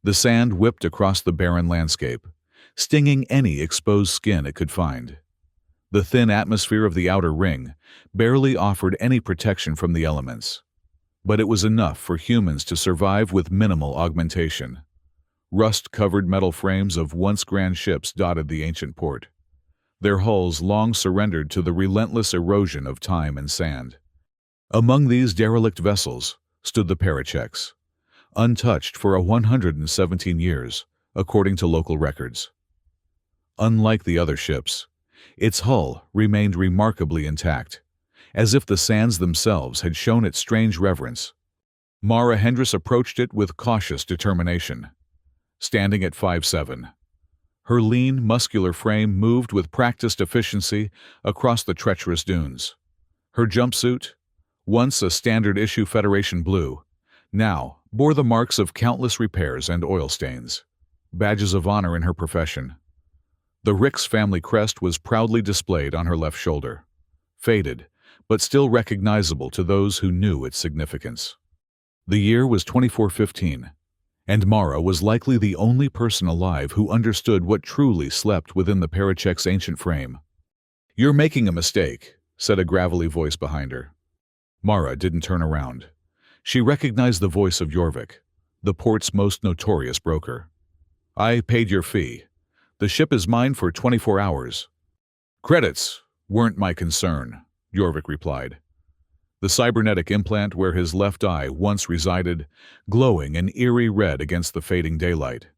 The sand whipped across the barren landscape, stinging any exposed skin it could find. The thin atmosphere of the outer ring barely offered any protection from the elements, but it was enough for humans to survive with minimal augmentation. Rust-covered metal frames of once grand ships dotted the ancient port, their hulls long surrendered to the relentless erosion of time and sand. Among these derelict vessels stood the Parachex, untouched for 117 years, according to local records. Unlike the other ships, its hull remained remarkably intact, as if the sands themselves had shown it strange reverence. Mara Hendris approached it with cautious determination. Standing at 5'7", her lean, muscular frame moved with practiced efficiency across the treacherous dunes. Her jumpsuit, once a standard-issue Federation blue, now bore the marks of countless repairs and oil stains, badges of honor in her profession. The Rix family crest was proudly displayed on her left shoulder, faded, but still recognizable to those who knew its significance. The year was 2415, and Mara was likely the only person alive who understood what truly slept within the Parachex's ancient frame. "You're making a mistake," said a gravelly voice behind her. Mara didn't turn around. She recognized the voice of Jorvik, the port's most notorious broker. "I paid your fee. The ship is mine for 24 hours. "Credits weren't my concern," Jorvik replied, the cybernetic implant where his left eye once resided glowing an eerie red against the fading daylight.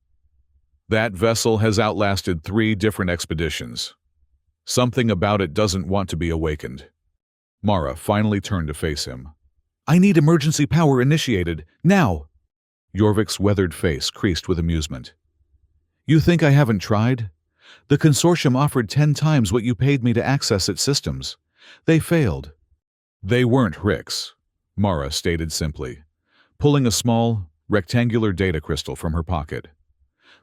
"That vessel has outlasted 3 different expeditions. Something about it doesn't want to be awakened." Mara finally turned to face him. "I need emergency power initiated, now!" Jorvik's weathered face creased with amusement. "You think I haven't tried? The consortium offered 10 times what you paid me to access its systems. They failed." "They weren't Rix," Mara stated simply, pulling a small, rectangular data crystal from her pocket.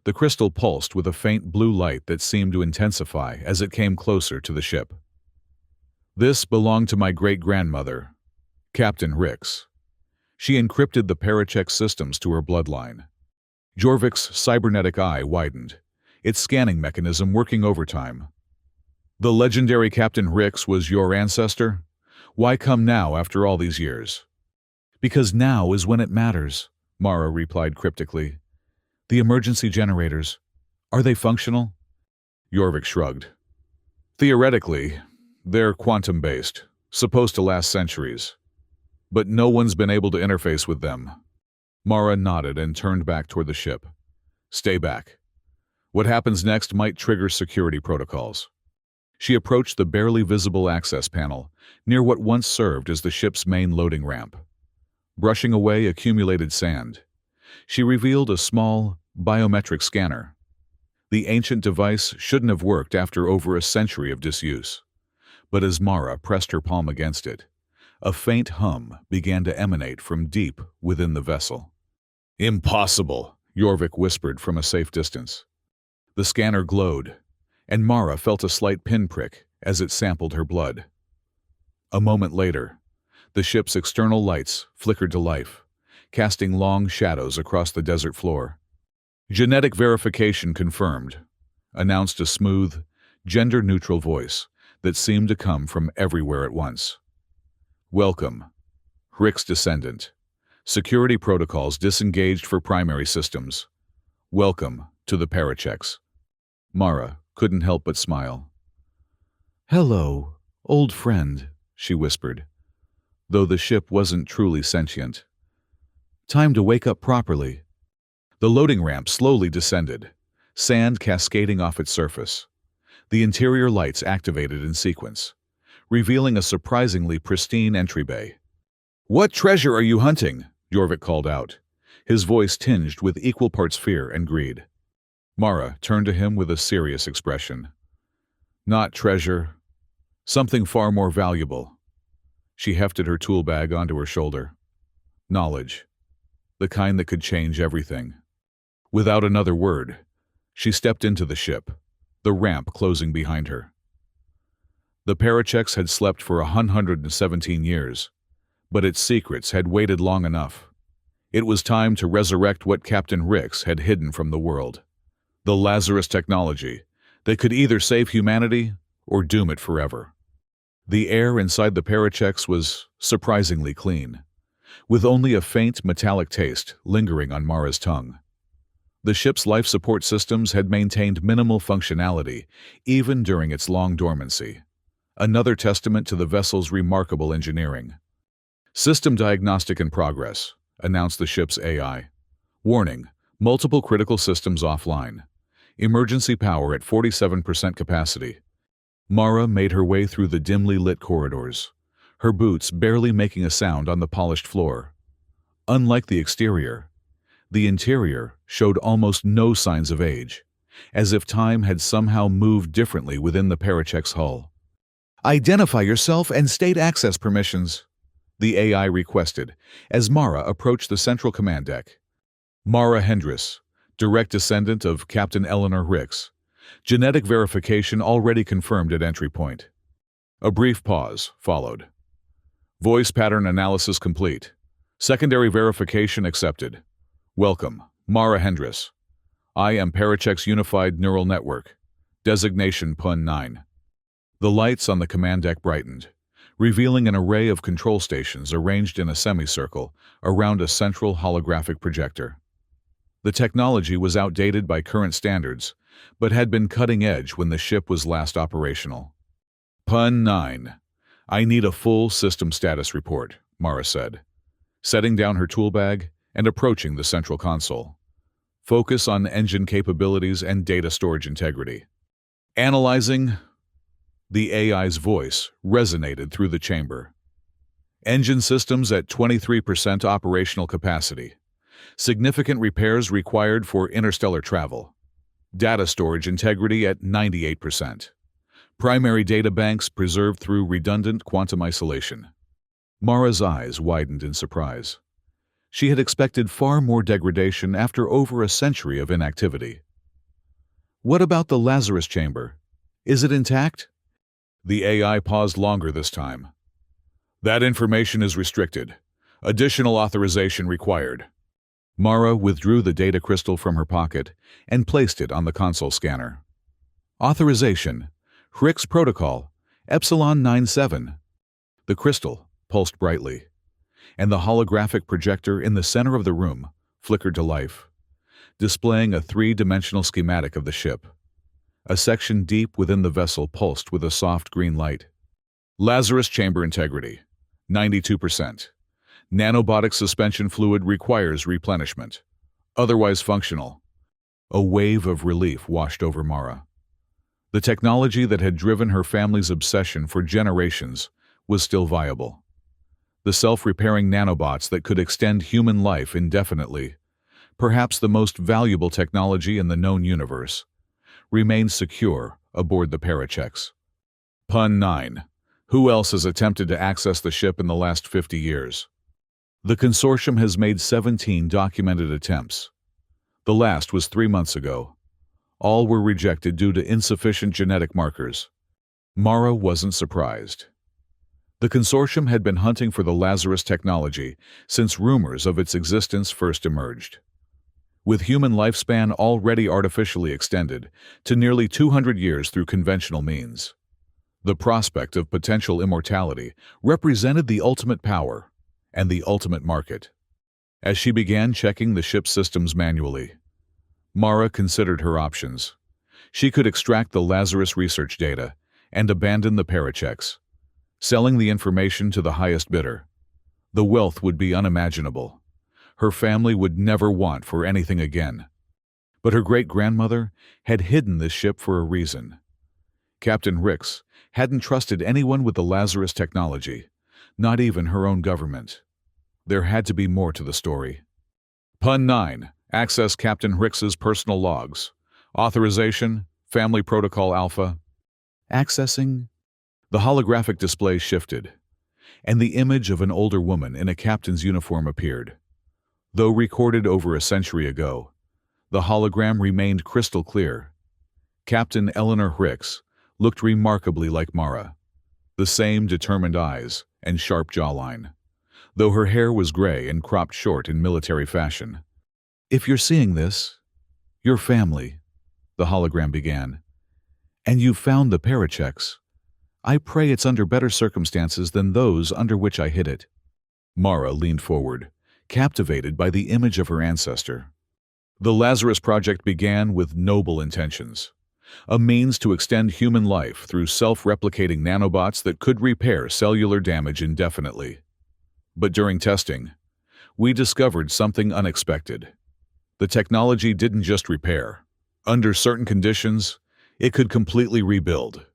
The crystal pulsed with a faint blue light that seemed to intensify as it came closer to the ship. "This belonged to my great-grandmother, Captain Rix. She encrypted the Parachex systems to her bloodline." Jorvik's cybernetic eye widened, its scanning mechanism working overtime. "The legendary Captain Rix was your ancestor? Why come now after all these years?" "Because now is when it matters," Mara replied cryptically. "The emergency generators, are they functional?" Jorvik shrugged. "Theoretically, they're quantum-based, supposed to last centuries. But no one's been able to interface with them." Mara nodded and turned back toward the ship. "Stay back. What happens next might trigger security protocols." She approached the barely visible access panel near what once served as the ship's main loading ramp. Brushing away accumulated sand, she revealed a small, biometric scanner. The ancient device shouldn't have worked after over a century of disuse, but as Mara pressed her palm against it, a faint hum began to emanate from deep within the vessel. "Impossible," Jorvik whispered from a safe distance. The scanner glowed, and Mara felt a slight pinprick as it sampled her blood. A moment later, the ship's external lights flickered to life, casting long shadows across the desert floor. "Genetic verification confirmed," announced a smooth, gender-neutral voice that seemed to come from everywhere at once. "Welcome, Rix descendant. Security protocols disengaged for primary systems. Welcome to the Parachex." Mara couldn't help but smile. "Hello, old friend," she whispered, though the ship wasn't truly sentient. "Time to wake up properly." The loading ramp slowly descended, sand cascading off its surface. The interior lights activated in sequence, revealing a surprisingly pristine entry bay. "What treasure are you hunting?" Jorvik called out, his voice tinged with equal parts fear and greed. Mara turned to him with a serious expression. "Not treasure. Something far more valuable." She hefted her tool bag onto her shoulder. "Knowledge. The kind that could change everything." Without another word, she stepped into the ship, the ramp closing behind her. The Parachex had slept for 117 years, but its secrets had waited long enough. It was time to resurrect what Captain Rix had hidden from the world. The Lazarus technology that could either save humanity or doom it forever. The air inside the Parachex was surprisingly clean, with only a faint metallic taste lingering on Mara's tongue. The ship's life support systems had maintained minimal functionality even during its long dormancy, another testament to the vessel's remarkable engineering. "System diagnostic in progress," announced the ship's AI. "Warning, multiple critical systems offline. Emergency power at 47% capacity." Mara made her way through the dimly lit corridors, her boots barely making a sound on the polished floor. Unlike the exterior, the interior showed almost no signs of age, as if time had somehow moved differently within the Parachex hull. "Identify yourself and state access permissions," the AI requested as Mara approached the central command deck. Mara Hendris, direct descendant of Captain Eleanor Rix. Genetic verification already confirmed at entry point. A brief pause followed. Voice pattern analysis complete. Secondary verification accepted. "Welcome, Mara Hendris. I am Parachex Unified Neural Network. Designation PUN 9. The lights on the command deck brightened, revealing an array of control stations arranged in a semicircle around a central holographic projector. The technology was outdated by current standards, but had been cutting edge when the ship was last operational. "PUN 9. I need a full system status report," Mara said, setting down her tool bag and approaching the central console. "Focus on engine capabilities and data storage integrity." "Analyzing." The AI's voice resonated through the chamber. "Engine systems at 23% operational capacity. Significant repairs required for interstellar travel. Data storage integrity at 98%. Primary data banks preserved through redundant quantum isolation." Mara's eyes widened in surprise. She had expected far more degradation after over a century of inactivity. "What about the Lazarus chamber? Is it intact?" The AI paused longer this time. "That information is restricted. Additional authorization required." Mara withdrew the data crystal from her pocket and placed it on the console scanner. "Authorization. Rix Protocol, Epsilon 97. The crystal pulsed brightly, and the holographic projector in the center of the room flickered to life, displaying a three-dimensional schematic of the ship. A section deep within the vessel pulsed with a soft green light. "Lazarus chamber integrity, 92%. Nanobotic suspension fluid requires replenishment. Otherwise functional." A wave of relief washed over Mara. The technology that had driven her family's obsession for generations was still viable. The self-repairing nanobots that could extend human life indefinitely, perhaps the most valuable technology in the known universe, remained secure aboard the Parachex. "PUN 9. Who else has attempted to access the ship in the last 50 years? The consortium has made 17 documented attempts. The last was 3 months ago. All were rejected due to insufficient genetic markers." Mara wasn't surprised. The consortium had been hunting for the Lazarus technology since rumors of its existence first emerged. With human lifespan already artificially extended to nearly 200 years through conventional means, the prospect of potential immortality represented the ultimate power and the ultimate market. As she began checking the ship's systems manually, Mara considered her options. She could extract the Lazarus research data and abandon the Parachex, selling the information to the highest bidder. The wealth would be unimaginable. Her family would never want for anything again. But her great-grandmother had hidden this ship for a reason. Captain Rix hadn't trusted anyone with the Lazarus technology, not even her own government. There had to be more to the story. "PUN 9. Access Captain Rix's personal logs. Authorization, Family Protocol Alpha." Accessing. The holographic display shifted, and the image of an older woman in a captain's uniform appeared. Though recorded over a century ago, the hologram remained crystal clear. Captain Eleanor Rix looked remarkably like Mara. The same determined eyes and sharp jawline. though her hair was gray and cropped short in military fashion. "If you're seeing this, your family," the hologram began, "and you've found the Paracheks, I pray it's under better circumstances than those under which I hid it." Mara leaned forward, captivated by the image of her ancestor. The Lazarus Project began with noble intentions, a means to extend human life through self-replicating nanobots that could repair cellular damage indefinitely. But during testing, we discovered something unexpected. The technology didn't just repair. Under certain conditions, it could completely rebuild.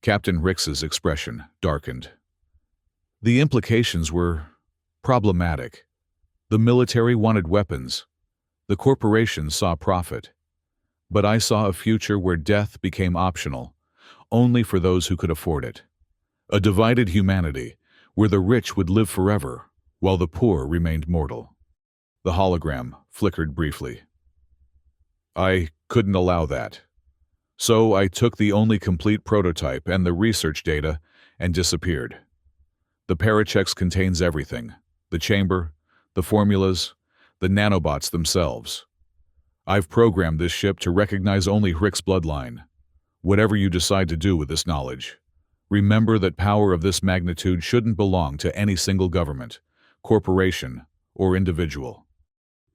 Captain Rix's expression darkened. The implications were problematic. The military wanted weapons. The corporations saw profit. But I saw a future where death became optional, only for those who could afford it. A divided humanity, where the rich would live forever, while the poor remained mortal. The hologram flickered briefly. I couldn't allow that. So I took the only complete prototype and the research data and disappeared. The Paracheks contains everything: the chamber, the formulas, the nanobots themselves. I've programmed this ship to recognize only Rick's bloodline. Whatever you decide to do with this knowledge, remember that power of this magnitude shouldn't belong to any single government, corporation, or individual.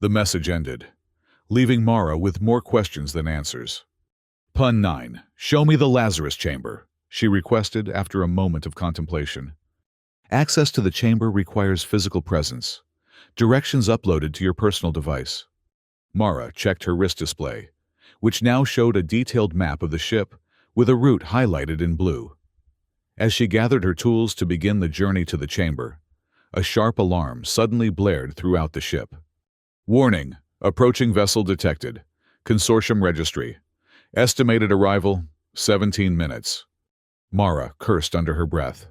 The message ended, leaving Mara with more questions than answers. Pun 9, show me the Lazarus chamber, she requested after a moment of contemplation. Access to the chamber requires physical presence. Directions uploaded to your personal device. Mara checked her wrist display, which now showed a detailed map of the ship with a route highlighted in blue. As she gathered her tools to begin the journey to the chamber, a sharp alarm suddenly blared throughout the ship. Warning, approaching vessel detected. Consortium registry. Estimated arrival, 17 minutes. Mara cursed under her breath.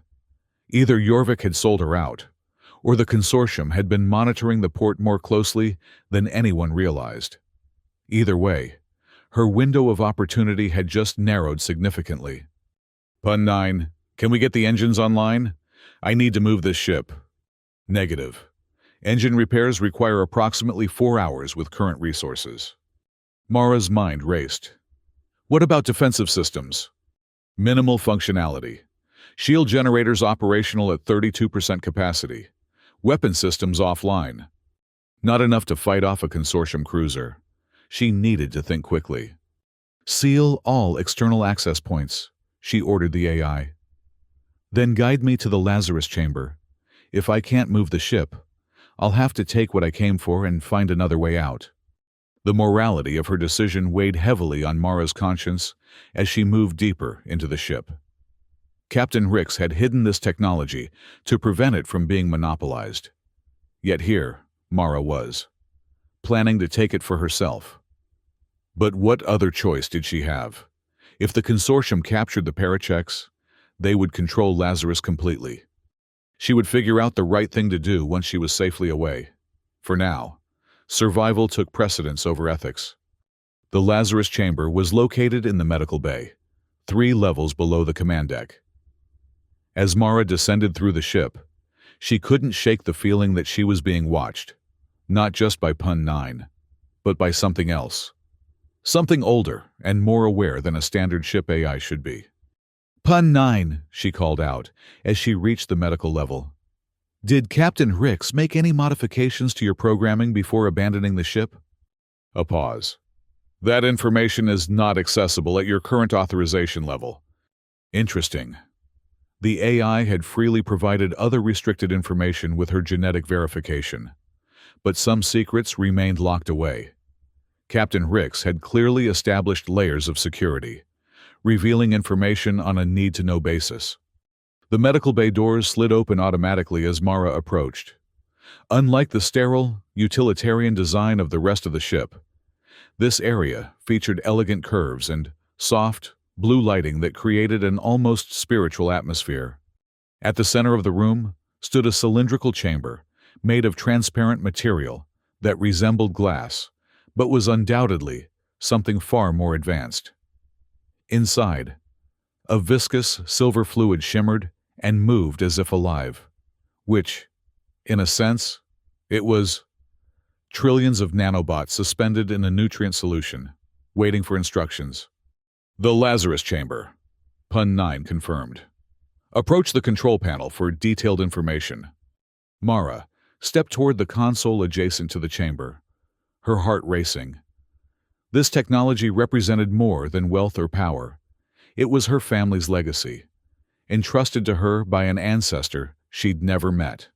Either Jorvik had sold her out, or the consortium had been monitoring the port more closely than anyone realized. Either way, her window of opportunity had just narrowed significantly. Pun 9, can we get the engines online? I need to move this ship. Negative. Engine repairs require approximately 4 hours with current resources. Mara's mind raced. What about defensive systems? Minimal functionality. Shield generators operational at 32% capacity. Weapon systems offline. Not enough to fight off a consortium cruiser. She needed to think quickly. Seal all external access points, she ordered the AI. Then guide me to the Lazarus chamber. If I can't move the ship, I'll have to take what I came for and find another way out. The morality of her decision weighed heavily on Mara's conscience as she moved deeper into the ship. Captain Rix had hidden this technology to prevent it from being monopolized. Yet here, Mara was, planning to take it for herself. But what other choice did she have? If the consortium captured the Paracheks, they would control Lazarus completely. She would figure out the right thing to do once she was safely away. For now, survival took precedence over ethics. The Lazarus chamber was located in the medical bay, 3 levels below the command deck. As Mara descended through the ship, she couldn't shake the feeling that she was being watched, not just by Pun 9, but by something else. Something older and more aware than a standard ship AI should be. Pun 9, she called out as she reached the medical level. Did Captain Rix make any modifications to your programming before abandoning the ship? A pause. That information is not accessible at your current authorization level. Interesting. The AI had freely provided other restricted information with her genetic verification, but some secrets remained locked away. Captain Rix had clearly established layers of security, revealing information on a need-to-know basis. The medical bay doors slid open automatically as Mara approached. Unlike the sterile, utilitarian design of the rest of the ship, this area featured elegant curves and soft, blue lighting that created an almost spiritual atmosphere. At the center of the room stood a cylindrical chamber made of transparent material that resembled glass, but was undoubtedly something far more advanced. Inside, a viscous silver fluid shimmered and moved as if alive, which, In a sense, it was trillions of nanobots suspended in a nutrient solution, waiting for instructions. The Lazarus Chamber. Pun 9 confirmed. Approach the control panel for detailed information. Mara stepped toward the console adjacent to the chamber, her heart racing. This technology represented more than wealth or power. It was her family's legacy, entrusted to her by an ancestor she'd never met.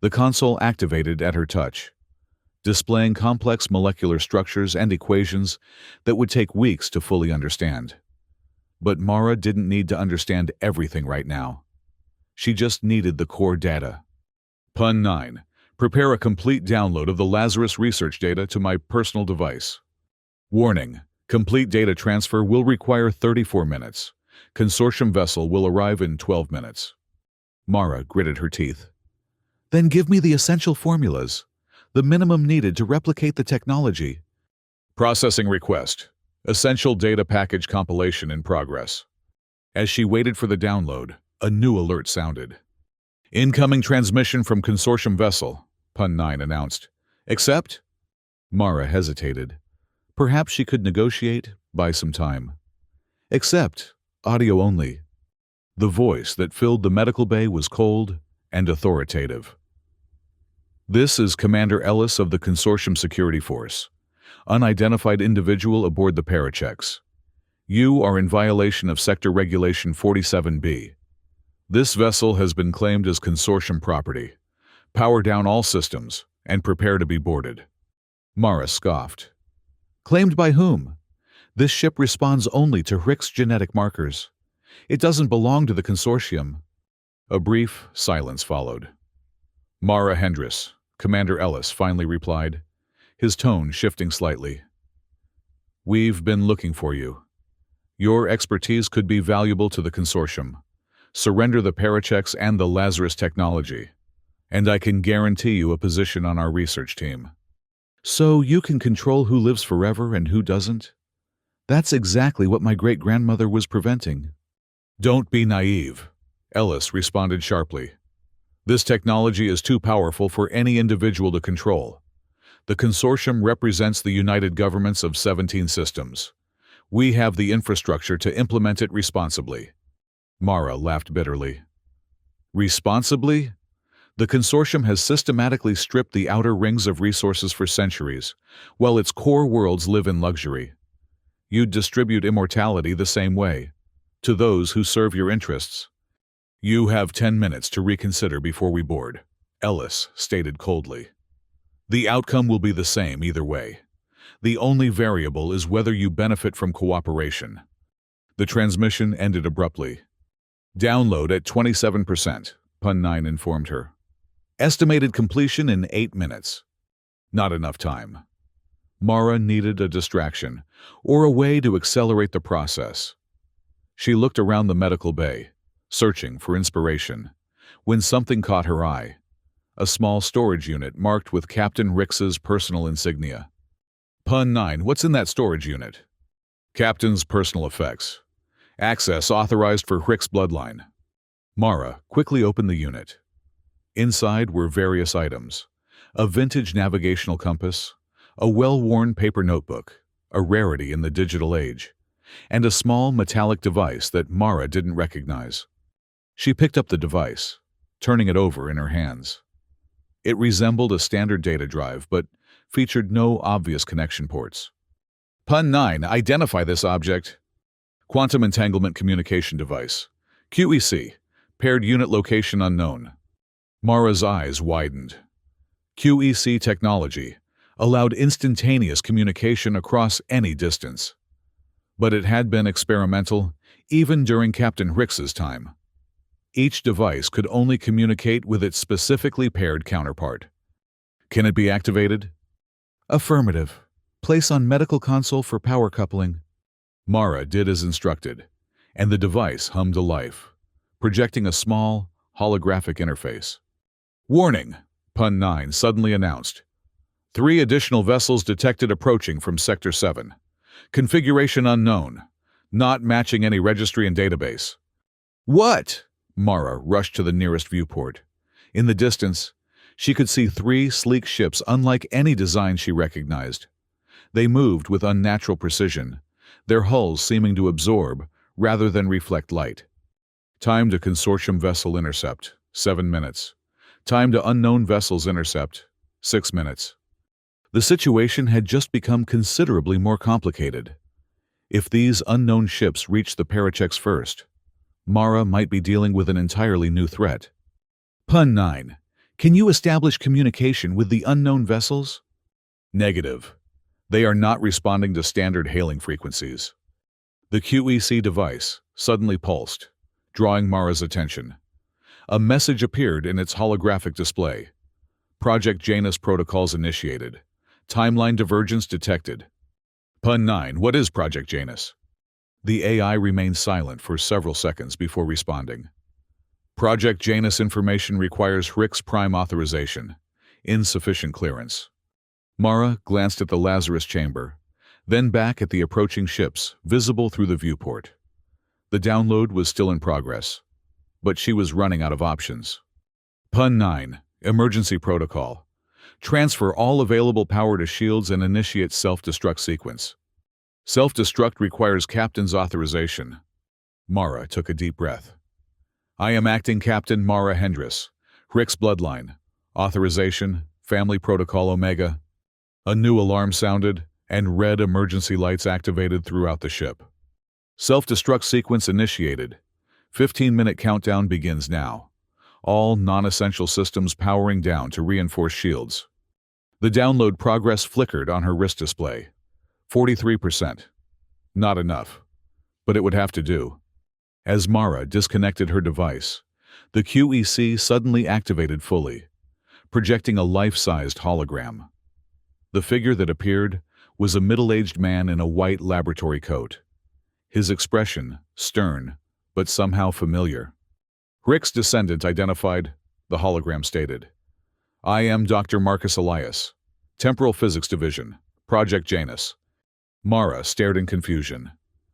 The console activated at her touch, displaying complex molecular structures and equations that would take weeks to fully understand. But Mara didn't need to understand everything right now. She just needed the core data. Pun 9. Prepare a complete download of the Lazarus research data to my personal device. Warning. Complete data transfer will require 34 minutes. Consortium vessel will arrive in 12 minutes. Mara gritted her teeth. Then give me the essential formulas, the minimum needed to replicate the technology. Processing request. Essential data package compilation in progress. As she waited for the download, a new alert sounded. Incoming transmission from Consortium vessel, Pun 9 announced. Accept? Mara hesitated. Perhaps she could negotiate, buy some time. Accept, audio only. The voice that filled the medical bay was cold and authoritative. This is Commander Ellis of the Consortium Security Force. Unidentified individual aboard the Parachex. You are in violation of Sector Regulation 47B. This vessel has been claimed as Consortium property. Power down all systems and prepare to be boarded. Mara scoffed. Claimed by whom? This ship responds only to Rick's genetic markers. It doesn't belong to the Consortium. A brief silence followed. Mara Hendris, Commander Ellis finally replied, his tone shifting slightly. We've been looking for you. Your expertise could be valuable to the Consortium. Surrender the Parachex and the Lazarus technology, and I can guarantee you a position on our research team. So you can control who lives forever and who doesn't? That's exactly what my great-grandmother was preventing. Don't be naive, Ellis responded sharply. This technology is too powerful for any individual to control. The Consortium represents the united governments of 17 systems. We have the infrastructure to implement it responsibly. Mara laughed bitterly. Responsibly? The Consortium has systematically stripped the outer rings of resources for centuries, while its core worlds live in luxury. You'd distribute immortality the same way, to those who serve your interests. You have 10 minutes to reconsider before we board, Ellis stated coldly. The outcome will be the same either way. The only variable is whether you benefit from cooperation. The transmission ended abruptly. Download at 27%, Pun 9 informed her. Estimated completion in 8 minutes. Not enough time. Mara needed a distraction, or a way to accelerate the process. She looked around the medical bay, searching for inspiration, when something caught her eye. A small storage unit marked with Captain Rix's personal insignia. Pun 9, what's in that storage unit? Captain's personal effects. Access authorized for Rick's bloodline. Mara quickly opened the unit. Inside were various items. A vintage navigational compass, a well-worn paper notebook, a rarity in the digital age, and a small metallic device that Mara didn't recognize. She picked up the device, turning it over in her hands. It resembled a standard data drive, but featured no obvious connection ports. Pun 9, identify this object. Quantum Entanglement Communication Device. QEC. Paired Unit Location Unknown. Mara's eyes widened. QEC technology allowed instantaneous communication across any distance. But it had been experimental, even during Captain Rix's time. Each device could only communicate with its specifically paired counterpart. Can it be activated? Affirmative. Place on medical console for power coupling. Mara did as instructed, and the device hummed to life, projecting a small, holographic interface. Warning, Pun 9 suddenly announced. 3 additional vessels detected approaching from Sector 7. Configuration unknown, not matching any registry and database. What? Mara rushed to the nearest viewport. In the distance, She could see three sleek ships unlike any design she recognized. They moved with unnatural precision, their hulls seeming to absorb rather than reflect light. Time to consortium vessel intercept, 7 minutes. Time to unknown vessels intercept, 6 minutes. The situation had just become considerably more complicated. If these unknown ships reached the Parachex first, Mara might be dealing with an entirely new threat. Pun 9. Can you establish communication with the unknown vessels? Negative. They are not responding to standard hailing frequencies. The QEC device suddenly pulsed, drawing Mara's attention. A message appeared in its holographic display. Project Janus protocols initiated. Timeline divergence detected. Pun 9. What is Project Janus? The AI remained silent for several seconds before responding. Project Janus information requires Hrick's prime authorization. Insufficient clearance. Mara glanced at the Lazarus chamber, then back at the approaching ships, visible through the viewport. The download was still in progress, but she was running out of options. Pun 9. Emergency protocol. Transfer all available power to shields and initiate self-destruct sequence. Self-destruct requires Captain's authorization. Mara took a deep breath. I am Acting Captain Mara Hendris, Hrick's bloodline. Authorization, Family Protocol Omega. A new alarm sounded, and red emergency lights activated throughout the ship. Self-destruct sequence initiated. 15-minute countdown begins now. All non-essential systems powering down to reinforce shields. The download progress flickered on her wrist display. 43%. Not enough. But it would have to do. As Mara disconnected her device, the QEC suddenly activated fully, projecting a life-sized hologram. The figure that appeared was a middle-aged man in a white laboratory coat. His expression, stern, but somehow familiar. Hrick's descendant identified, the hologram stated. I am Dr. Marcus Elias, Temporal Physics Division, Project Janus. Mara stared in confusion.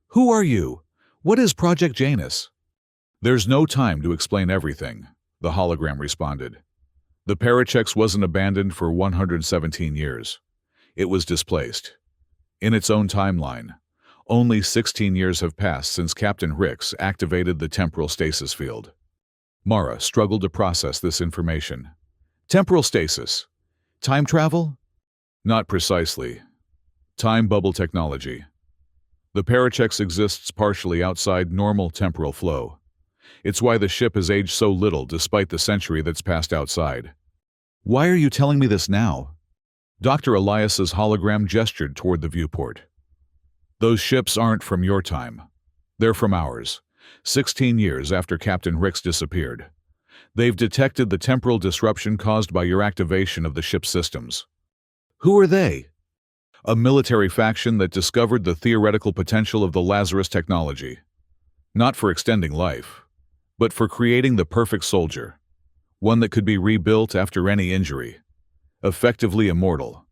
Who are you? What is Project Janus? There's no time to explain everything, the hologram responded. The Parachex wasn't abandoned for 117 years. It was displaced. In its own timeline, only 16 years have passed since Captain Hrick's activated the temporal stasis field. Mara struggled to process this information. Temporal stasis. Time travel? Not precisely. Time bubble technology. The Parachex exists partially outside normal temporal flow. It's why the ship has aged so little despite the century that's passed outside. Why are you telling me this now? Dr. Elias's hologram gestured toward the viewport. Those ships aren't from your time. They're from ours, 16 years after Captain Hrick's disappeared. They've detected the temporal disruption caused by your activation of the ship's systems. Who are they? A military faction that discovered the theoretical potential of the Lazarus technology. Not for extending life, but for creating the perfect soldier. One that could be rebuilt after any injury. Effectively immortal.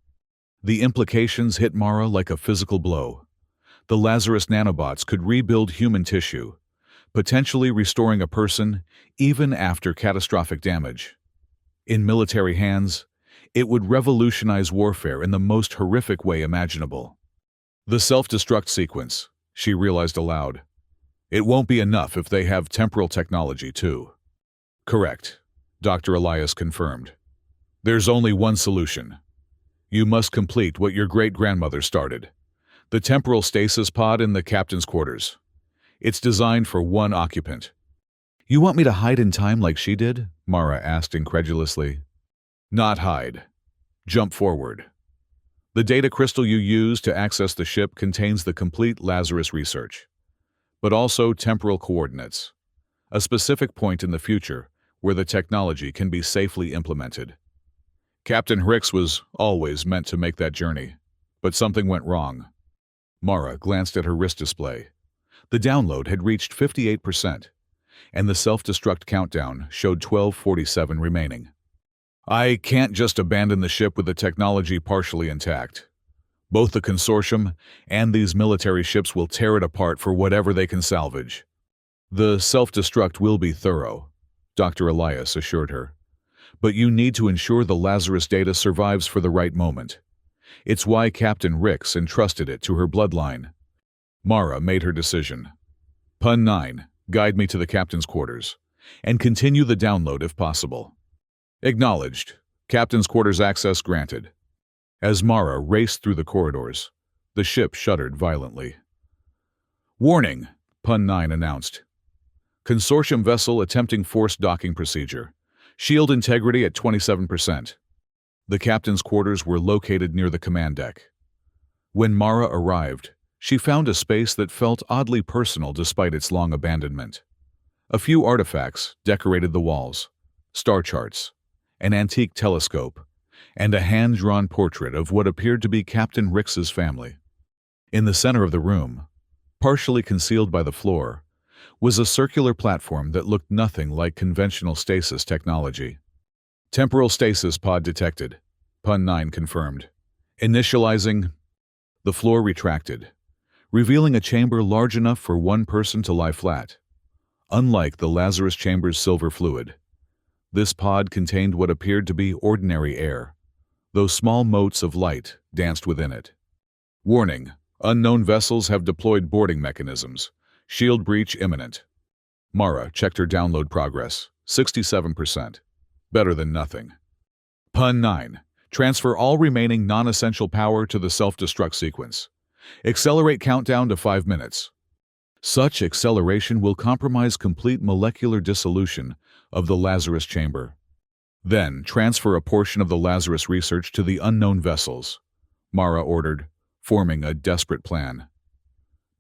The implications hit Mara like a physical blow. The Lazarus nanobots could rebuild human tissue, potentially restoring a person even after catastrophic damage. In military hands, it would revolutionize warfare in the most horrific way imaginable. The self-destruct sequence, she realized aloud. It won't be enough if they have temporal technology too. Correct, Dr. Elias confirmed. There's only one solution. You must complete what your great-grandmother started. The temporal stasis pod in the captain's quarters. It's designed for one occupant. You want me to hide in time like she did? Mara asked incredulously. Not hide. Jump forward. The data crystal you use to access the ship contains the complete Lazarus research, but also temporal coordinates, a specific point in the future where the technology can be safely implemented. Captain Hrick's was always meant to make that journey, but something went wrong. Mara glanced at her wrist display. The download had reached 58%, and the self-destruct countdown showed 12:47 remaining. I can't just abandon the ship with the technology partially intact. Both the consortium and these military ships will tear it apart for whatever they can salvage. The self-destruct will be thorough, Dr. Elias assured her. But you need to ensure the Lazarus data survives for the right moment. It's why Captain Rix entrusted it to her bloodline. Mara made her decision. Pun 9, guide me to the captain's quarters, and continue the download if possible. Acknowledged. Captain's quarters access granted. As Mara raced through the corridors, the ship shuddered violently. Warning, Pun 9 announced. Consortium vessel attempting forced docking procedure. Shield integrity at 27%. The captain's quarters were located near the command deck. When Mara arrived, she found a space that felt oddly personal despite its long abandonment. A few artifacts decorated the walls, star charts, an antique telescope, and a hand-drawn portrait of what appeared to be Captain Rix's family. In the center of the room, partially concealed by the floor, was a circular platform that looked nothing like conventional stasis technology. Temporal stasis pod detected, Pun 9 confirmed. Initializing. The floor retracted, revealing a chamber large enough for one person to lie flat. Unlike the Lazarus chamber's silver fluid, this pod contained what appeared to be ordinary air, though small motes of light danced within it. Warning, unknown vessels have deployed boarding mechanisms. Shield breach imminent. Mara checked her download progress, 67%. Better than nothing. Pun 9, transfer all remaining non-essential power to the self-destruct sequence. Accelerate countdown to 5 minutes. Such acceleration will compromise complete molecular dissolution of the Lazarus chamber. Then transfer a portion of the Lazarus research to the unknown vessels, Mara ordered, forming a desperate plan.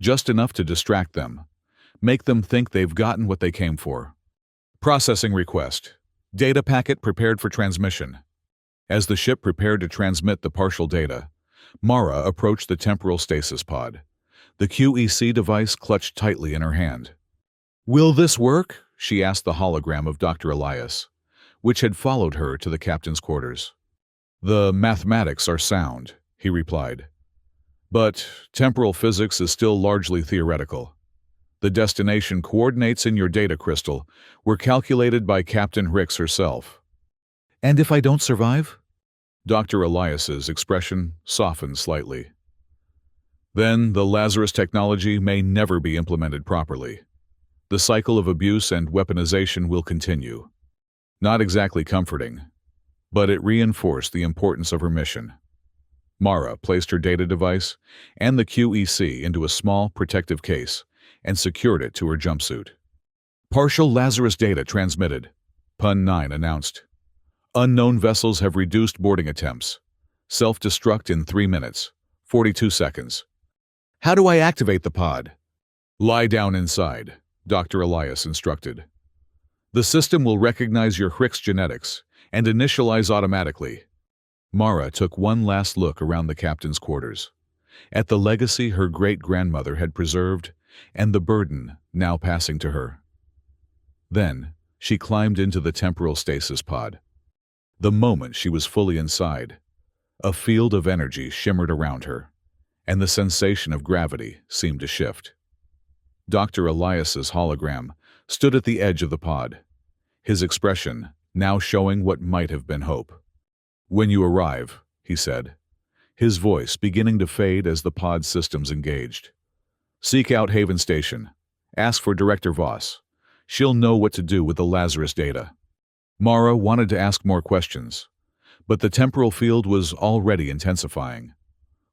Just enough to distract them, make them think they've gotten what they came for. Processing request. Data packet prepared for transmission. As the ship prepared to transmit the partial data, Mara approached the temporal stasis pod. The QEC device clutched tightly in her hand. "Will this work?" she asked the hologram of Dr. Elias, which had followed her to the captain's quarters. "The mathematics are sound," he replied. "But temporal physics is still largely theoretical. The destination coordinates in your data crystal were calculated by Captain Rix herself." "And if I don't survive?" Dr. Elias's expression softened slightly. "Then the Lazarus technology may never be implemented properly. The cycle of abuse and weaponization will continue." Not exactly comforting, but it reinforced the importance of her mission. Mara placed her data device and the QEC into a small protective case and secured it to her jumpsuit. "Partial Lazarus data transmitted," Pun 9 announced. "Unknown vessels have reduced boarding attempts. Self-destruct in 3 minutes, 42 seconds. How do I activate the pod?" "Lie down inside," Dr. Elias instructed. "The system will recognize your Rix genetics and initialize automatically." Mara took one last look around the captain's quarters, at the legacy her great-grandmother had preserved and the burden now passing to her. Then she climbed into the temporal stasis pod. The moment she was fully inside, a field of energy shimmered around her, and the sensation of gravity seemed to shift. Dr. Elias's hologram stood at the edge of the pod, his expression now showing what might have been hope. "When you arrive," he said, his voice beginning to fade as the pod systems engaged. "Seek out Haven Station. Ask for Director Voss. She'll know what to do with the Lazarus data." Mara wanted to ask more questions, but the temporal field was already intensifying.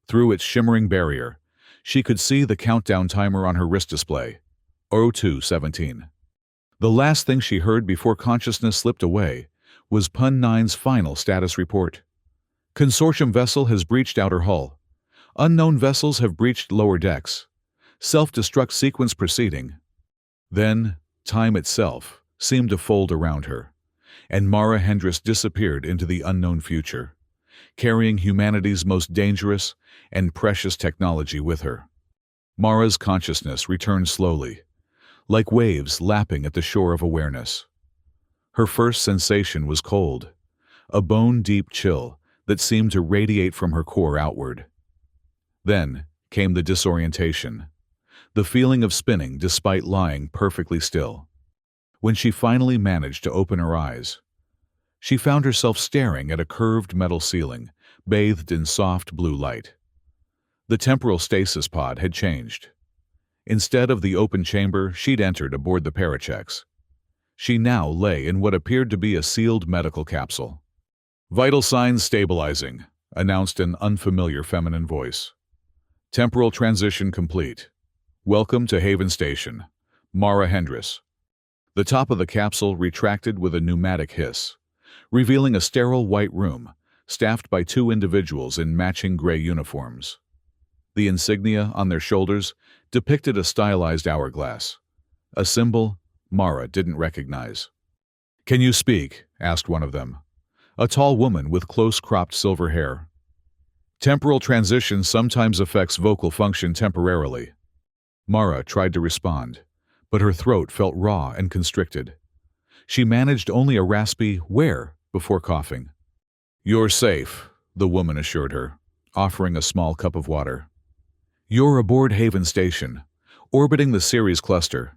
Through its shimmering barrier, she could see the countdown timer on her wrist display, 02:17. The last thing she heard before consciousness slipped away was Pun 9's final status report. "Consortium vessel has breached outer hull. Unknown vessels have breached lower decks. Self-destruct sequence proceeding." Then, time itself seemed to fold around her, and Mara Hendris disappeared into the unknown future, carrying humanity's most dangerous and precious technology with her. Mara's consciousness returned slowly, like waves lapping at the shore of awareness. Her first sensation was cold, a bone-deep chill that seemed to radiate from her core outward. Then came the disorientation, the feeling of spinning despite lying perfectly still. When she finally managed to open her eyes, She found herself staring at a curved metal ceiling, bathed in soft blue light. The temporal stasis pod had changed. Instead of the open chamber she'd entered aboard the Parachex, she now lay in what appeared to be a sealed medical capsule. "Vital signs stabilizing," announced an unfamiliar feminine voice. "Temporal transition complete. Welcome to Haven Station. Mara Hendris." The top of the capsule retracted with a pneumatic hiss, revealing a sterile white room staffed by two individuals in matching gray uniforms. The insignia on their shoulders depicted a stylized hourglass, a symbol Mara didn't recognize. "Can you speak?" asked one of them, a tall woman with close-cropped silver hair. "Temporal transition sometimes affects vocal function temporarily." Mara tried to respond, but her throat felt raw and constricted. She managed only a raspy "where" before coughing. "You're safe," the woman assured her, offering a small cup of water. "You're aboard Haven Station, orbiting the Ceres cluster."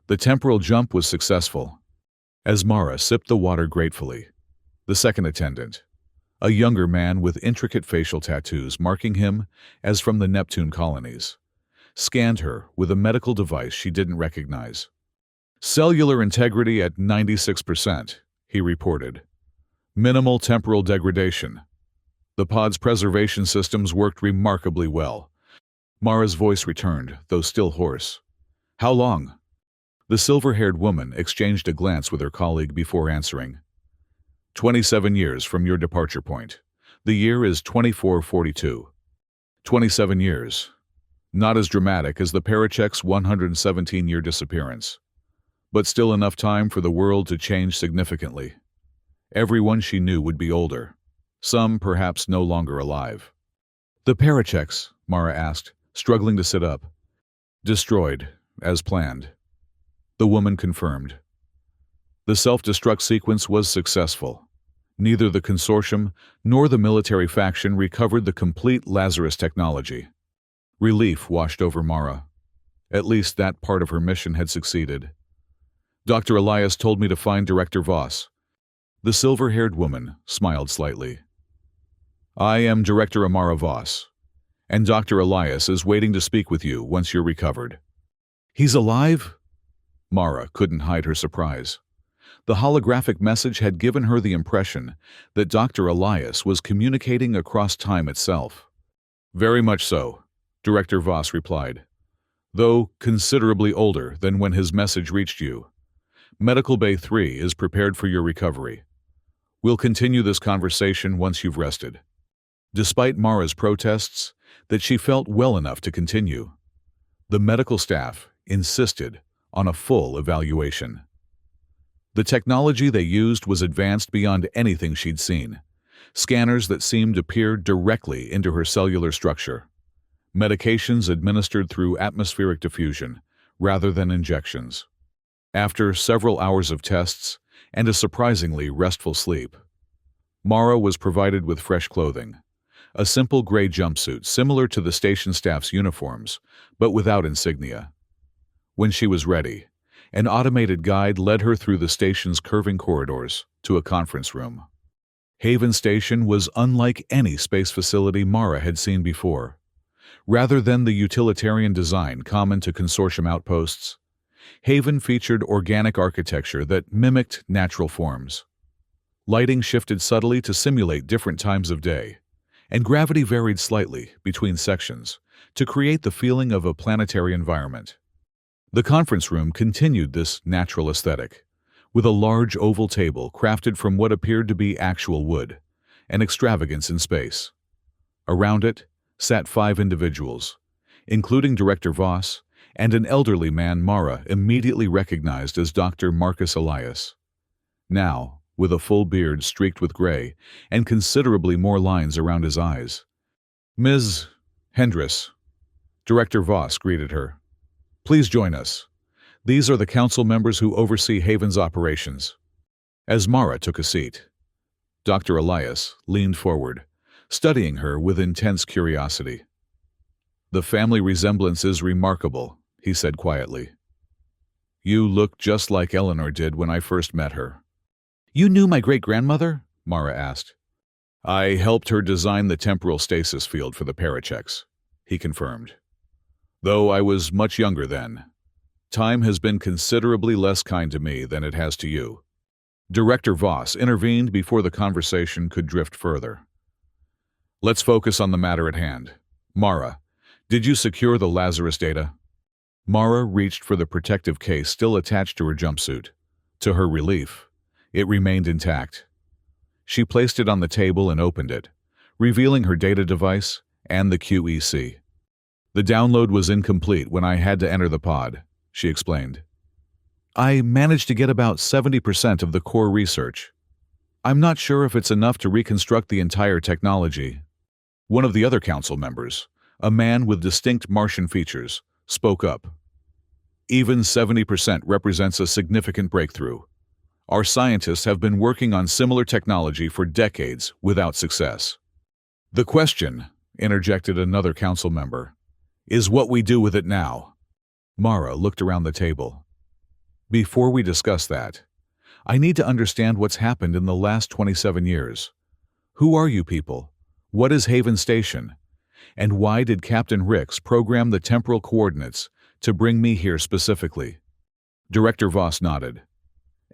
The temporal jump was successful. As Mara sipped the water gratefully, the second attendant, a younger man with intricate facial tattoos marking him as from the Neptune colonies, scanned her with a medical device she didn't recognize. "Cellular integrity at 96%, he reported. "Minimal temporal degradation. The pod's preservation systems worked remarkably well." Mara's voice returned, though still hoarse. "How long?" The silver-haired woman exchanged a glance with her colleague before answering. 27 years from your departure point. The year is 2442. 27 years. Not as dramatic as the Parachek's 117-year disappearance, but still enough time for the world to change significantly. Everyone she knew would be older, some perhaps no longer alive. "The Paracheks?" Mara asked, struggling to sit up. "Destroyed, as planned," the woman confirmed. The self-destruct sequence was successful. Neither the consortium nor the military faction recovered the complete Lazarus technology. Relief washed over Mara. At least that part of her mission had succeeded. "Dr. Elias told me to find Director Voss." The silver-haired woman smiled slightly. "I am Director Amara Voss, and Dr. Elias is waiting to speak with you once you're recovered." "He's alive?" Mara couldn't hide her surprise. The holographic message had given her the impression that Dr. Elias was communicating across time itself. "Very much so," Director Voss replied, "though considerably older than when his message reached you. Medical Bay 3 is prepared for your recovery. We'll continue this conversation once you've rested." Despite Mara's protests that she felt well enough to continue, the medical staff insisted on a full evaluation. The technology they used was advanced beyond anything she'd seen. Scanners that seemed to peer directly into her cellular structure. Medications administered through atmospheric diffusion, rather than injections. After several hours of tests and a surprisingly restful sleep, Mara was provided with fresh clothing. A simple gray jumpsuit similar to the station staff's uniforms, but without insignia. When she was ready, an automated guide led her through the station's curving corridors to a conference room. Haven Station was unlike any space facility Mara had seen before. Rather than the utilitarian design common to consortium outposts, Haven featured organic architecture that mimicked natural forms. Lighting shifted subtly to simulate different times of day, and gravity varied slightly between sections to create the feeling of a planetary environment. The conference room continued this natural aesthetic, with a large oval table crafted from what appeared to be actual wood, an extravagance in space. Around it sat 5 individuals, including Director Voss and an elderly man Mara immediately recognized as Dr. Marcus Elias. Now, with a full beard streaked with gray and considerably more lines around his eyes. "Ms. Hendris," Director Voss greeted her. "Please join us. These are the council members who oversee Haven's operations." As Mara took a seat, Dr. Elias leaned forward, studying her with intense curiosity. "The family resemblance is remarkable," he said quietly. "You look just like Eleanor did when I first met her." You knew my great-grandmother? Mara asked. I helped her design the temporal stasis field for the Paracheks, he confirmed. Though I was much younger then. Time has been considerably less kind to me than it has to you. Director Voss intervened before the conversation could drift further. Let's focus on the matter at hand. Mara, did you secure the Lazarus data? Mara reached for the protective case still attached to her jumpsuit. To her relief, it remained intact. She placed it on the table and opened it, revealing her data device and the QEC. The download was incomplete when I had to enter the pod, she explained. I managed to get about 70% of the core research. I'm not sure if it's enough to reconstruct the entire technology. One of the other council members, a man with distinct Martian features, spoke up. Even 70% represents a significant breakthrough. Our scientists have been working on similar technology for decades without success. The question, interjected another council member, is what we do with it now. Mara looked around the table. Before we discuss that, I need to understand what's happened in the last 27 years. Who are you people? What is Haven Station? And why did Captain Ricks program the temporal coordinates to bring me here specifically? Director Voss nodded,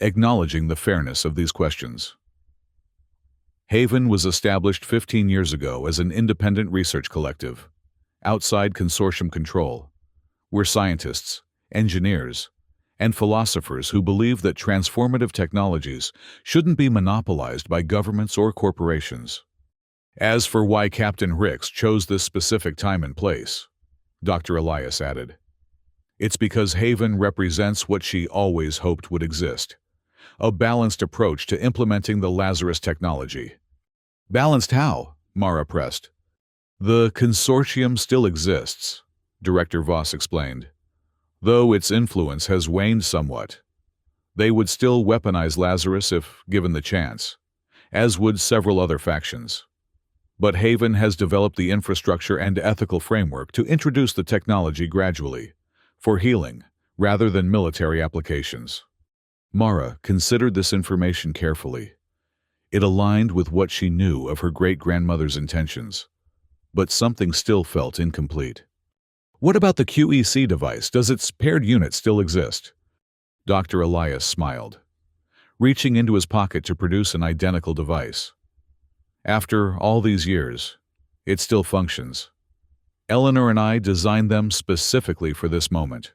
acknowledging the fairness of these questions. Haven was established 15 years ago as an independent research collective, outside consortium control. We're scientists, engineers, and philosophers who believe that transformative technologies shouldn't be monopolized by governments or corporations. As for why Captain Ricks chose this specific time and place, Dr. Elias added, it's because Haven represents what she always hoped would exist, a balanced approach to implementing the Lazarus technology. Balanced how? Mara pressed. The consortium still exists, Director Voss explained, though its influence has waned somewhat. They would still weaponize Lazarus if given the chance, as would several other factions. But Haven has developed the infrastructure and ethical framework to introduce the technology gradually, for healing, rather than military applications. Mara considered this information carefully. It aligned with what she knew of her great-grandmother's intentions, but something still felt incomplete. What about the QEC device? Does its paired unit still exist? Dr. Elias smiled, reaching into his pocket to produce an identical device. After all these years, it still functions. Eleanor and I designed them specifically for this moment,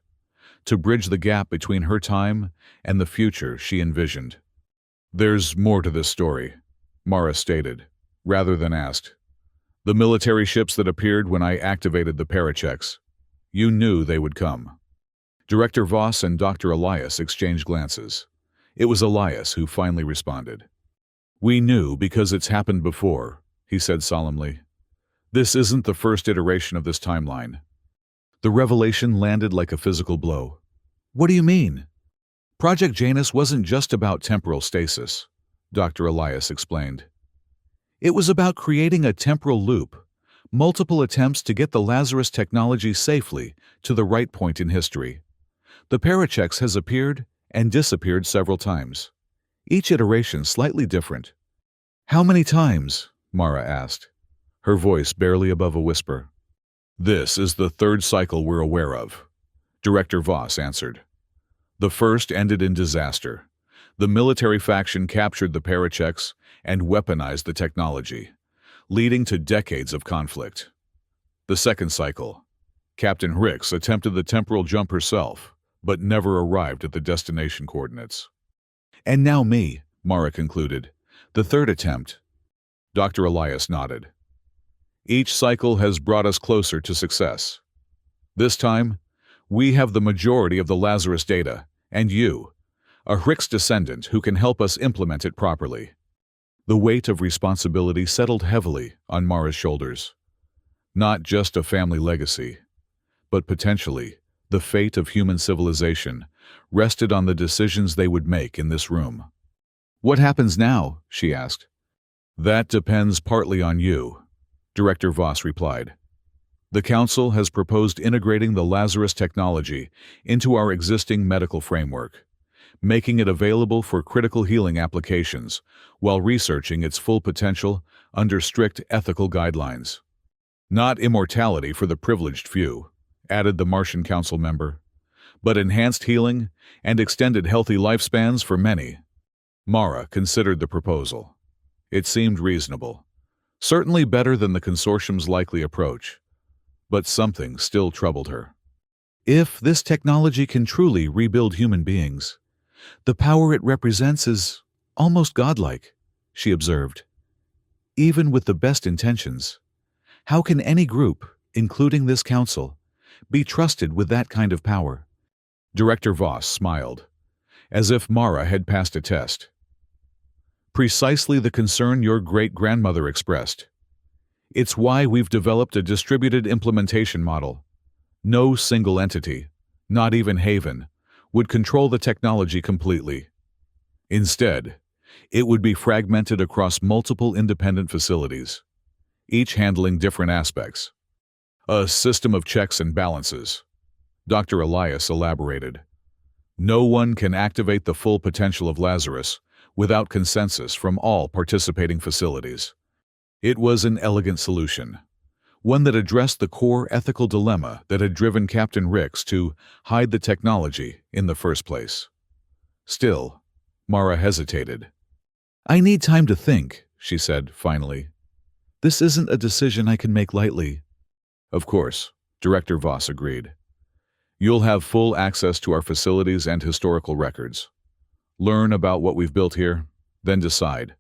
to bridge the gap between her time and the future she envisioned. There's more to this story, Mara stated, rather than asked. The military ships that appeared when I activated the Paracheks, you knew they would come. Director Voss and Dr. Elias exchanged glances. It was Elias who finally responded. We knew because it's happened before, he said solemnly. This isn't the first iteration of this timeline. The revelation landed like a physical blow. What do you mean? Project Janus wasn't just about temporal stasis, Dr. Elias explained. It was about creating a temporal loop, multiple attempts to get the Lazarus technology safely to the right point in history. The Paracheks has appeared and disappeared several times, each iteration slightly different. How many times? Mara asked, her voice barely above a whisper. This is the third cycle we're aware of, Director Voss answered. The first ended in disaster. The military faction captured the Paracheks and weaponized the technology, leading to decades of conflict. The second cycle, Captain Ricks attempted the temporal jump herself, but never arrived at the destination coordinates. And now me, Mara concluded. The third attempt. Dr. Elias nodded. Each cycle has brought us closer to success. This time, we have the majority of the Lazarus data, and you, a Ricks descendant who can help us implement it properly. The weight of responsibility settled heavily on Mara's shoulders. Not just a family legacy, but potentially the fate of human civilization rested on the decisions they would make in this room. What happens now? She asked. That depends partly on you, Director Voss replied. The Council has proposed integrating the Lazarus technology into our existing medical framework, making it available for critical healing applications while researching its full potential under strict ethical guidelines. Not immortality for the privileged few, added the Martian Council member, but enhanced healing and extended healthy lifespans for many. Mara considered the proposal. It seemed reasonable, certainly better than the consortium's likely approach, but something still troubled her. If this technology can truly rebuild human beings, the power it represents is almost godlike, she observed. Even with the best intentions, how can any group, including this council, be trusted with that kind of power? Director Voss smiled, as if Mara had passed a test. Precisely the concern your great-grandmother expressed. It's why we've developed a distributed implementation model. No single entity, not even Haven, would control the technology completely. Instead, it would be fragmented across multiple independent facilities, each handling different aspects. A system of checks and balances, Dr. Elias elaborated. No one can activate the full potential of Lazarus without consensus from all participating facilities. It was an elegant solution, one that addressed the core ethical dilemma that had driven Captain Ricks to hide the technology in the first place. Still, Mara hesitated. I need time to think, she said finally. This isn't a decision I can make lightly. Of course, Director Voss agreed. You'll have full access to our facilities and historical records. Learn about what we've built here, then decide.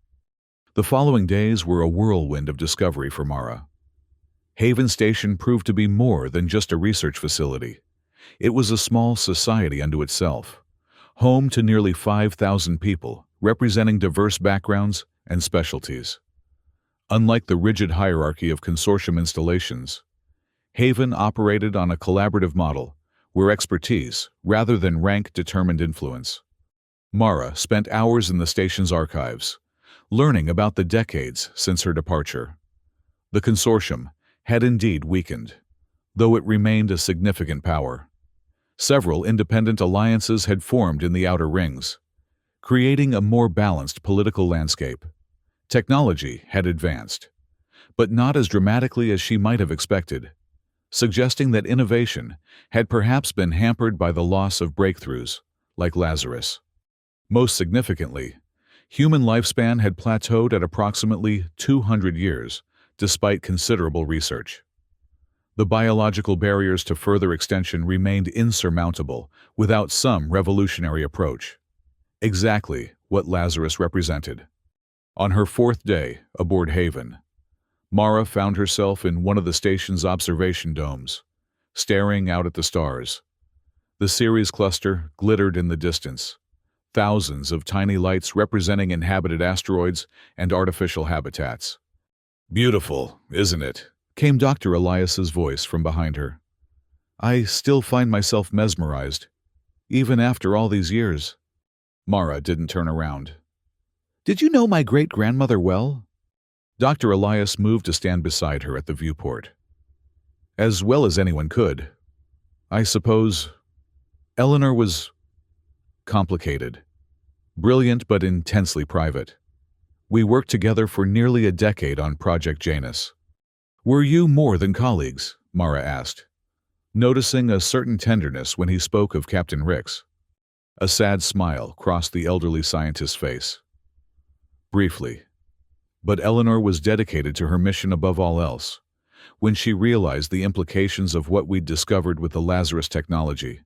The following days were a whirlwind of discovery for Mara. Haven Station proved to be more than just a research facility. It was a small society unto itself, home to nearly 5,000 people, representing diverse backgrounds and specialties. Unlike the rigid hierarchy of consortium installations, Haven operated on a collaborative model where expertise, rather than rank, determined influence. Mara spent hours in the station's archives, learning about the decades since her departure. The consortium had indeed weakened, though it remained a significant power. Several independent alliances had formed in the outer rings, creating a more balanced political landscape. Technology had advanced, but not as dramatically as she might have expected, suggesting that innovation had perhaps been hampered by the loss of breakthroughs, like Lazarus. Most significantly, human lifespan had plateaued at approximately 200 years, despite considerable research. The biological barriers to further extension remained insurmountable without some revolutionary approach. Exactly what Lazarus represented. On her fourth day aboard Haven, Mara found herself in one of the station's observation domes, staring out at the stars. The Ceres cluster glittered in the distance, thousands of tiny lights representing inhabited asteroids and artificial habitats. Beautiful, isn't it? Came Dr. Elias's voice from behind her. I still find myself mesmerized, even after all these years. Mara didn't turn around. Did you know my great-grandmother well? Dr. Elias moved to stand beside her at the viewport. As well as anyone could. I suppose Eleanor was complicated, brilliant but intensely private. We worked together for nearly a decade on Project Janus. Were you more than colleagues? Mara asked, noticing a certain tenderness when he spoke of Captain Ricks. A sad smile crossed the elderly scientist's face. Briefly. But Eleanor was dedicated to her mission above all else. When she realized the implications of what we'd discovered with the Lazarus technology,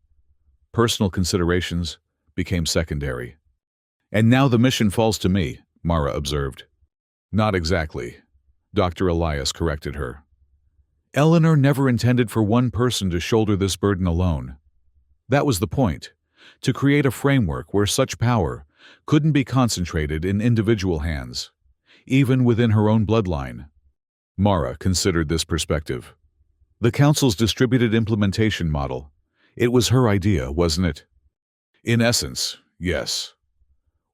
personal considerations became secondary. And now the mission falls to me, Mara observed. Not exactly, Dr. Elias corrected her. Eleanor never intended for one person to shoulder this burden alone. That was the point, to create a framework where such power couldn't be concentrated in individual hands, even within her own bloodline. Mara considered this perspective. The Council's distributed implementation model, it was her idea, wasn't it? In essence, yes.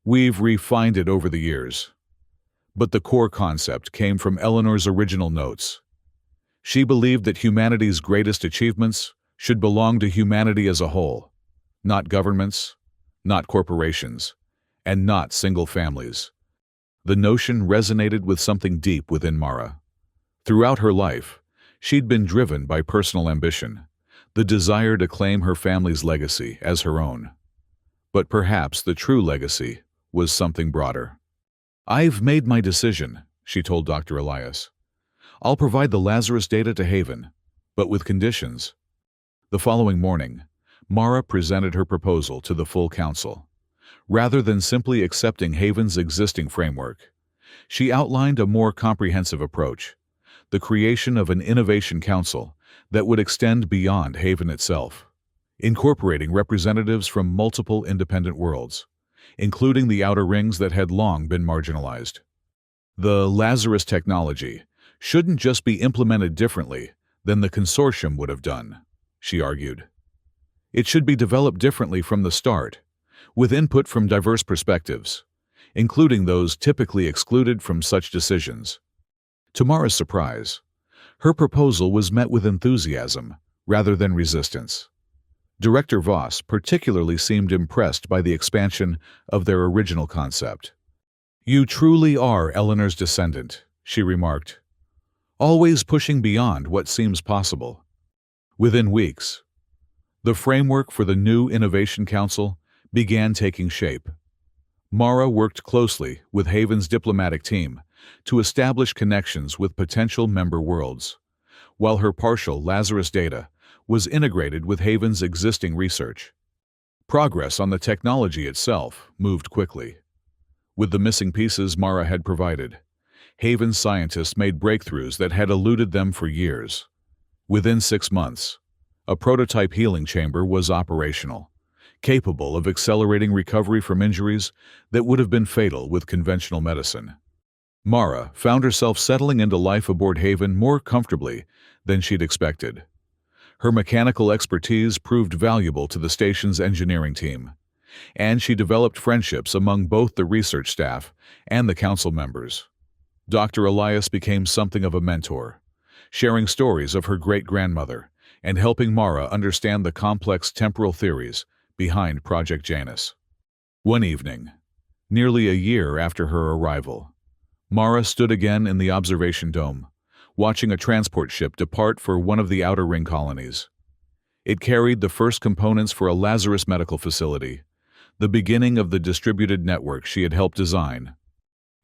We've refined it over the years. But the core concept came from Eleanor's original notes. She believed that humanity's greatest achievements should belong to humanity as a whole, not governments, not corporations, and not single families. The notion resonated with something deep within Mara. Throughout her life, she'd been driven by personal ambition, the desire to claim her family's legacy as her own. But perhaps the true legacy was something broader. "I've made my decision," she told Dr. Elias. "I'll provide the Lazarus data to Haven, but with conditions." The following morning, Mara presented her proposal to the full council. Rather than simply accepting Haven's existing framework, she outlined a more comprehensive approach, the creation of an innovation council that would extend beyond Haven itself, incorporating representatives from multiple independent worlds, including the outer rings that had long been marginalized. The Lazarus technology shouldn't just be implemented differently than the consortium would have done, she argued. It should be developed differently from the start, with input from diverse perspectives, including those typically excluded from such decisions. To Mara's surprise, her proposal was met with enthusiasm rather than resistance. Director Voss particularly seemed impressed by the expansion of their original concept. "You truly are Eleanor's descendant," she remarked, "always pushing beyond what seems possible." Within weeks, the framework for the new Innovation Council began taking shape. Mara worked closely with Haven's diplomatic team to establish connections with potential member worlds, while her partial Lazarus data was integrated with Haven's existing research. Progress on the technology itself moved quickly. With the missing pieces Mara had provided, Haven's scientists made breakthroughs that had eluded them for years. Within 6 months, a prototype healing chamber was operational, capable of accelerating recovery from injuries that would have been fatal with conventional medicine. Mara found herself settling into life aboard Haven more comfortably than she'd expected. Her mechanical expertise proved valuable to the station's engineering team, and she developed friendships among both the research staff and the council members. Dr. Elias became something of a mentor, sharing stories of her great-grandmother and helping Mara understand the complex temporal theories behind Project Janus. One evening, nearly a year after her arrival, Mara stood again in the observation dome, watching a transport ship depart for one of the outer ring colonies. It carried the first components for a Lazarus medical facility, the beginning of the distributed network she had helped design.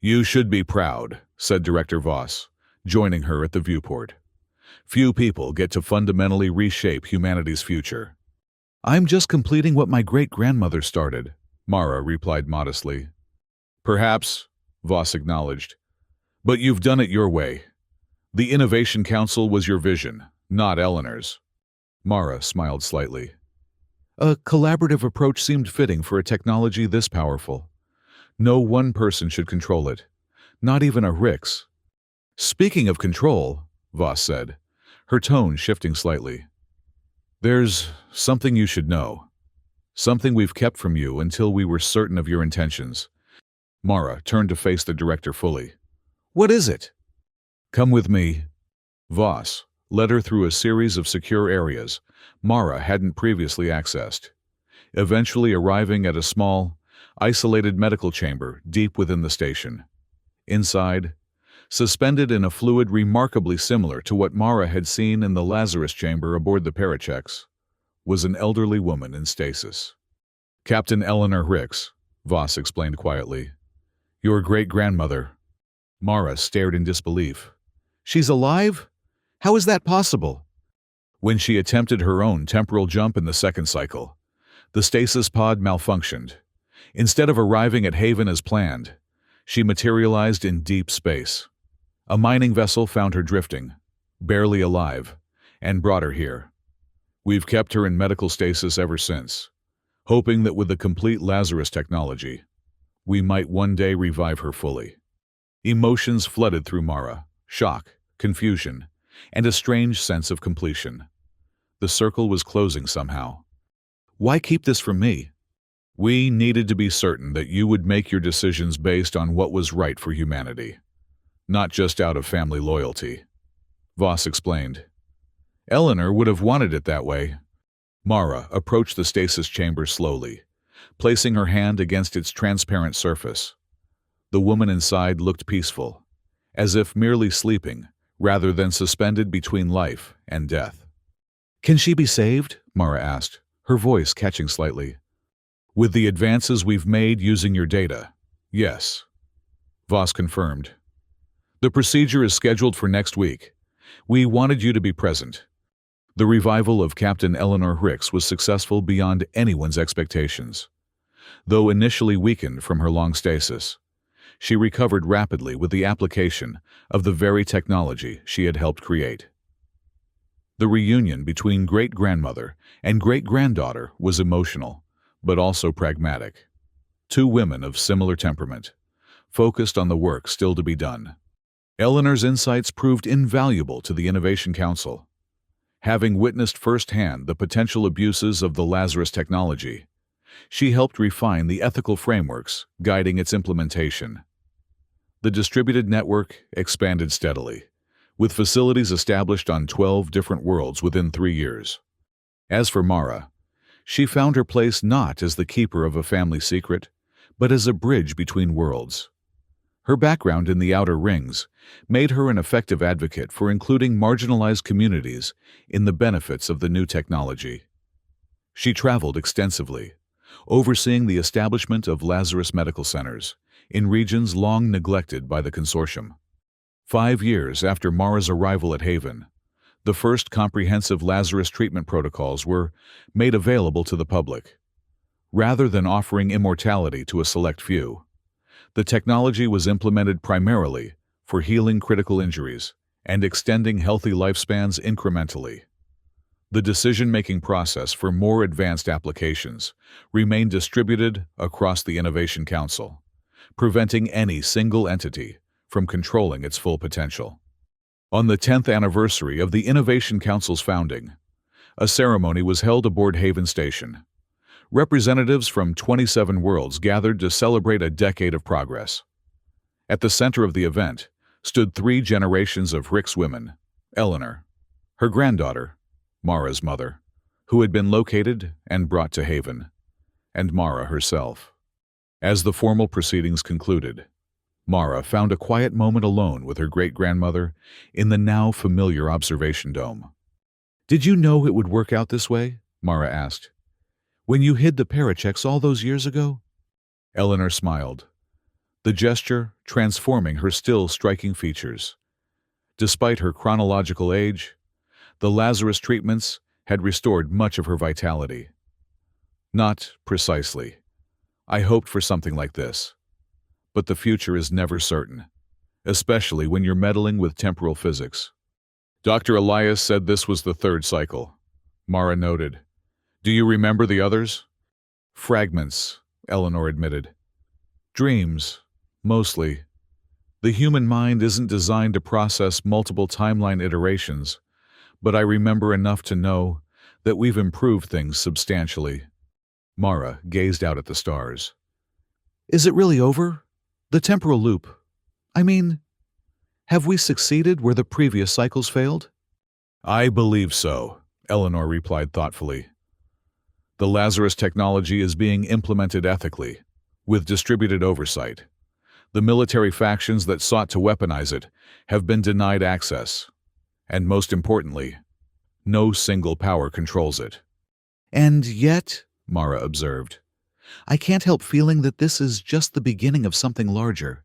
"You should be proud," said Director Voss, joining her at the viewport. "Few people get to fundamentally reshape humanity's future." "I'm just completing what my great-grandmother started," Mara replied modestly. "Perhaps," Voss acknowledged, "but you've done it your way. The Innovation Council was your vision, not Eleanor's." Mara smiled slightly. "A collaborative approach seemed fitting for a technology this powerful. No one person should control it, not even a Rix." "Speaking of control," Voss said, her tone shifting slightly, "there's something you should know. Something we've kept from you until we were certain of your intentions." Mara turned to face the director fully. "What is it?" "Come with me." Voss led her through a series of secure areas Mara hadn't previously accessed, eventually arriving at a small, isolated medical chamber deep within the station. Inside, suspended in a fluid remarkably similar to what Mara had seen in the Lazarus chamber aboard the Parachex, was an elderly woman in stasis. "Captain Eleanor Rix," Voss explained quietly. "Your great-grandmother." Mara stared in disbelief. "She's alive? How is that possible?" "When she attempted her own temporal jump in the second cycle, the stasis pod malfunctioned. Instead of arriving at Haven as planned, she materialized in deep space. A mining vessel found her drifting, barely alive, and brought her here. We've kept her in medical stasis ever since, hoping that with the complete Lazarus technology, we might one day revive her fully." Emotions flooded through Mara: shock, confusion, and a strange sense of completion. The circle was closing somehow. "Why keep this from me?" "We needed to be certain that you would make your decisions based on what was right for humanity, not just out of family loyalty," Voss explained. "Eleanor would have wanted it that way." Mara approached the stasis chamber slowly, placing her hand against its transparent surface. The woman inside looked peaceful, as if merely sleeping, rather than suspended between life and death. "Can she be saved?" Mara asked, her voice catching slightly. "With the advances we've made using your data, yes," Voss confirmed. "The procedure is scheduled for next week. We wanted you to be present." The revival of Captain Eleanor Rix was successful beyond anyone's expectations. Though initially weakened from her long stasis, she recovered rapidly with the application of the very technology she had helped create. The reunion between great-grandmother and great-granddaughter was emotional, but also pragmatic. Two women of similar temperament, focused on the work still to be done. Eleanor's insights proved invaluable to the Innovation Council. Having witnessed firsthand the potential abuses of the Lazarus technology, she helped refine the ethical frameworks guiding its implementation. The distributed network expanded steadily, with facilities established on 12 different worlds within 3 years. As for Mara, she found her place not as the keeper of a family secret, but as a bridge between worlds. Her background in the Outer Rings made her an effective advocate for including marginalized communities in the benefits of the new technology. She traveled extensively, overseeing the establishment of Lazarus medical centers in regions long neglected by the consortium. 5 years after Mara's arrival at Haven, the first comprehensive Lazarus treatment protocols were made available to the public. Rather than offering immortality to a select few, the technology was implemented primarily for healing critical injuries and extending healthy lifespans incrementally. The decision-making process for more advanced applications remained distributed across the Innovation Council, preventing any single entity from controlling its full potential. On the 10th anniversary of the Innovation Council's founding, a ceremony was held aboard Haven Station. Representatives from 27 worlds gathered to celebrate a decade of progress. At the center of the event stood 3 generations of Rix women: Eleanor, her granddaughter, Mara's mother, who had been located and brought to Haven, and Mara herself. As the formal proceedings concluded, Mara found a quiet moment alone with her great-grandmother in the now familiar observation dome. "Did you know it would work out this way?" Mara asked. "When you hid the parachecks all those years ago?" Eleanor smiled, the gesture transforming her still striking features. Despite her chronological age, the Lazarus treatments had restored much of her vitality. "Not precisely. I hoped for something like this. But the future is never certain, especially when you're meddling with temporal physics." "Dr. Elias said this was the 3rd cycle," Mara noted. "Do you remember the others?" "Fragments," Eleanor admitted. "Dreams, mostly. The human mind isn't designed to process multiple timeline iterations, but I remember enough to know that we've improved things substantially." Mara gazed out at the stars. "Is it really over? The temporal loop? I mean, have we succeeded where the previous cycles failed?" "I believe so," Eleanor replied thoughtfully. "The Lazarus technology is being implemented ethically, with distributed oversight. The military factions that sought to weaponize it have been denied access. And most importantly, no single power controls it." "And yet," Mara observed, "I can't help feeling that this is just the beginning of something larger."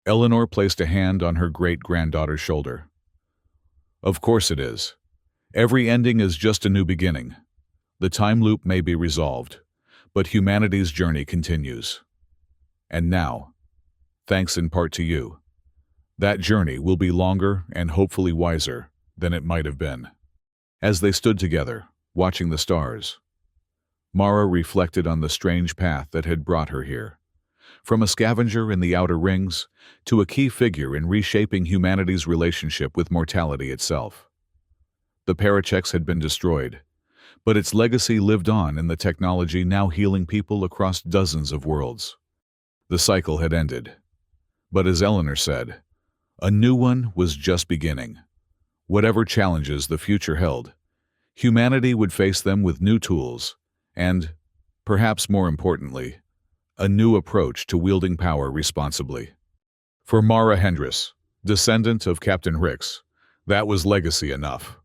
Eleanor placed a hand on her great-granddaughter's shoulder. "Of course it is. Every ending is just a new beginning. The time loop may be resolved, but humanity's journey continues. And now, thanks in part to you, that journey will be longer and hopefully wiser than it might have been." As they stood together, watching the stars, Mara reflected on the strange path that had brought her here. From a scavenger in the Outer Rings to a key figure in reshaping humanity's relationship with mortality itself. The parachecks had been destroyed, but its legacy lived on in the technology now healing people across dozens of worlds. The cycle had ended, but as Eleanor said, a new one was just beginning. Whatever challenges the future held, humanity would face them with new tools and, perhaps more importantly, a new approach to wielding power responsibly. For Mara Hendris, descendant of Captain Rix, that was legacy enough.